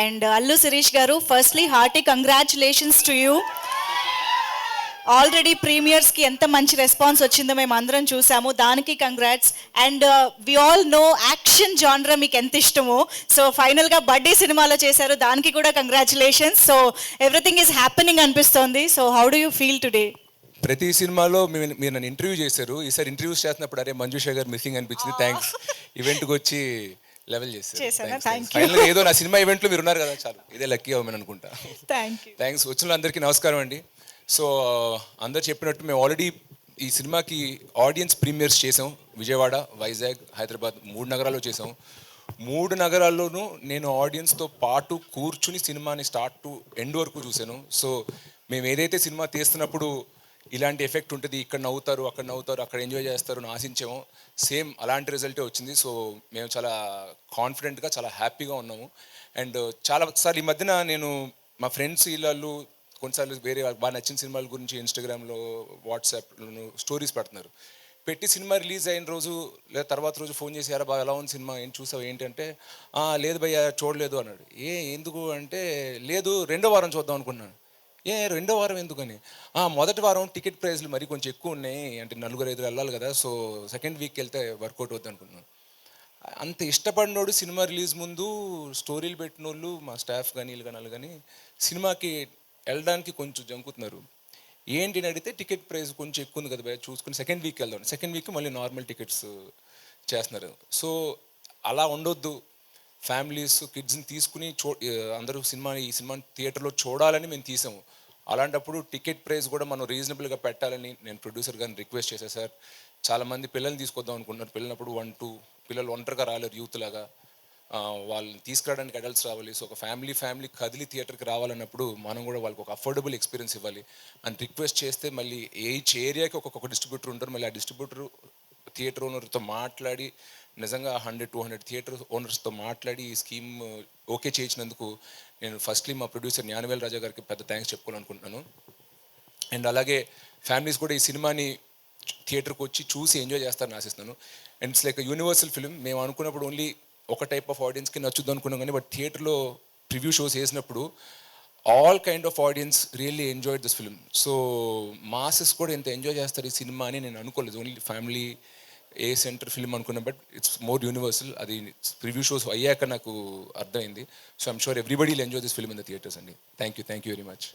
And Allu Sirish గారు, firstly hearty congratulations to you. Already ప్రీమియర్స్కి ఎంత మంచి రెస్పాన్స్ వచ్చిందో మేము అందరం చూసాము, దానికి congrats. And we all know action జానరా మీకు ఎంత ఇష్టమో, సో ఫైనల్గా బర్త్డే సినిమాలో చేశారు, దానికి కూడా congratulations. So everything is happening అనిపిస్తోంది. So how do you feel today? ప్రతి సినిమాలో మీరు నన్ను ఇంటర్వ్యూ చేశారు. ఈసారి ఇంటర్వ్యూస్ చేస్తున్నప్పుడు అరే మంజుష గారు మిస్సింగ్ అనిపించింది. థ్యాంక్స్, ఈవెంట్కి వచ్చి లెవెల్ చేశారు. ఫైనల్గా ఏదో నా సినిమా ఈవెంట్లో మీరు ఉన్నారు కదా, చాలు ఇదే లక్కీ అవ్వమని అనుకుంటా. థ్యాంక్స్. వచ్చిన అందరికీ నమస్కారం అండి. సో అందరు చెప్పినట్టు మేము ఆల్రెడీ ఈ సినిమాకి ఆడియన్స్ ప్రీమియర్స్ చేసాం. విజయవాడ, వైజాగ్, హైదరాబాద్ 3 నగరాల్లో చేసాం. 3 నగరాల్లోనూ నేను ఆడియన్స్తో పాటు కూర్చుని సినిమాని స్టార్ట్ టు ఎండ్ వరకు చూశాను. సో మేము ఏదైతే సినిమా తీస్తున్నప్పుడు ఇలాంటి ఎఫెక్ట్ ఉంటుంది, ఇక్కడ నవ్వుతారు, అక్కడ నవ్వుతారు, అక్కడ ఎంజాయ్ చేస్తారు అని ఆశించాము, సేమ్ అలాంటి రిజల్టే వచ్చింది. సో మేము చాలా కాన్ఫిడెంట్గా, చాలా హ్యాపీగా ఉన్నాము. అండ్ చాలాసార్లు ఈ మధ్యన నేను మా ఫ్రెండ్స్ వీళ్ళు కొన్నిసార్లు వేరే బాగా నచ్చిన సినిమాల గురించి ఇన్స్టాగ్రామ్లో, వాట్సాప్లో స్టోరీస్ పెడుతున్నారు. పెట్టి సినిమా రిలీజ్ అయిన రోజు లేదా తర్వాత రోజు ఫోన్ చేసి యారా బాగా ఎలా ఉంది సినిమా, ఏం చూసావు ఏంటంటే, లేదు భయ్యా చూడలేదు అన్నాడు. ఎందుకు అంటే, లేదు 2వ వారం చూద్దాం అనుకున్నాను. 2వ వారం ఎందుకని? మొదటి వారం టికెట్ ప్రైస్లు మరి కొంచెం ఎక్కువ ఉన్నాయి, అంటే 4-5 వెళ్ళాలి కదా, సో సెకండ్ వీక్ వెళ్తే వర్కౌట్ అవుద్ది అనుకున్నాను. అంత ఇష్టపడినోడు సినిమా రిలీజ్ ముందు స్టోరీలు పెట్టిన వాళ్ళు మా స్టాఫ్ కానీ వీళ్ళు కానీ కానీ సినిమాకి వెళ్ళడానికి కొంచెం జంకుతున్నారు. ఏంటి అని అడిగితే టికెట్ ప్రైస్ కొంచెం ఎక్కువ ఉంది కదా భయ, చూసుకుని సెకండ్ వీక్ వెళ్దాం, సెకండ్ వీక్ మళ్ళీ నార్మల్ టికెట్స్ చేస్తున్నారు. సో అలా ఉండొద్దు, ఫ్యామిలీస్ కిడ్స్ని తీసుకుని అందరూ ఈ సినిమాని థియేటర్లో చూడాలని మేము తీసాము. అలాంటప్పుడు టికెట్ ప్రైస్ కూడా మనం రీజనబుల్గా పెట్టాలని నేను ప్రొడ్యూసర్ గారిని రిక్వెస్ట్ చేశాను. సార్ చాలామంది పిల్లల్ని తీసుకొద్దాం అనుకుంటున్నారు, పిల్లనప్పుడు 1-2 పిల్లలు ఒంటరిగా రాలేరు, యూత్ లాగా వాళ్ళని తీసుకురావడానికి అడల్ట్స్ రావాలి. సో ఒక ఫ్యామిలీ కదిలి థియేటర్కి రావాలన్నప్పుడు మనం కూడా వాళ్ళకి ఒక అఫోర్డబుల్ ఎక్స్పీరియన్స్ ఇవ్వాలి అని రిక్వెస్ట్ చేస్తే, మళ్ళీ ఈచ్ ఏరియాకి ఒక్కొక్క డిస్ట్రిబ్యూటర్ ఉంటారు, మళ్ళీ ఆ డిస్ట్రిబ్యూటర్ థియేటర్ ఓనర్తో మాట్లాడి నిజంగా 100-200 థియేటర్ ఓనర్స్తో మాట్లాడి ఈ స్కీమ్ ఓకే చేయించినందుకు నేను ఫస్ట్లీ మా ప్రొడ్యూసర్ జ్ఞానవేల్ రాజా గారికి పెద్ద థ్యాంక్స్ చెప్పుకోవాలనుకుంటున్నాను. అండ్ అలాగే ఫ్యామిలీస్ కూడా ఈ సినిమాని థియేటర్కి వచ్చి చూసి ఎంజాయ్ చేస్తారని ఆశిస్తున్నాను. And it's like universal film. మేము అనుకున్నప్పుడు ఓన్లీ ఒక టైప్ ఆఫ్ ఆడియన్స్కి నచ్చుద్దు అనుకున్నాం, కానీ బట్ థియేటర్లో ప్రివ్యూ షోస్ వేసినప్పుడు all kind of audiences really enjoyed this film. So masses కూడా ఎంత ఎంజాయ్ చేస్తారు ఈ సినిమా అని నేను అనుకోలేదు. ఓన్లీ ఫ్యామిలీ సెంటర్ ఫిలిం అనుకున్నాం, బట్ ఇట్స్ మోర్ యూనివర్సల్. అది ప్రివ్యూ షోస్ అయ్యాక నాకు అర్థమైంది. So I'm sure everybody will enjoy this film in the theatres అండి. Thank you very much.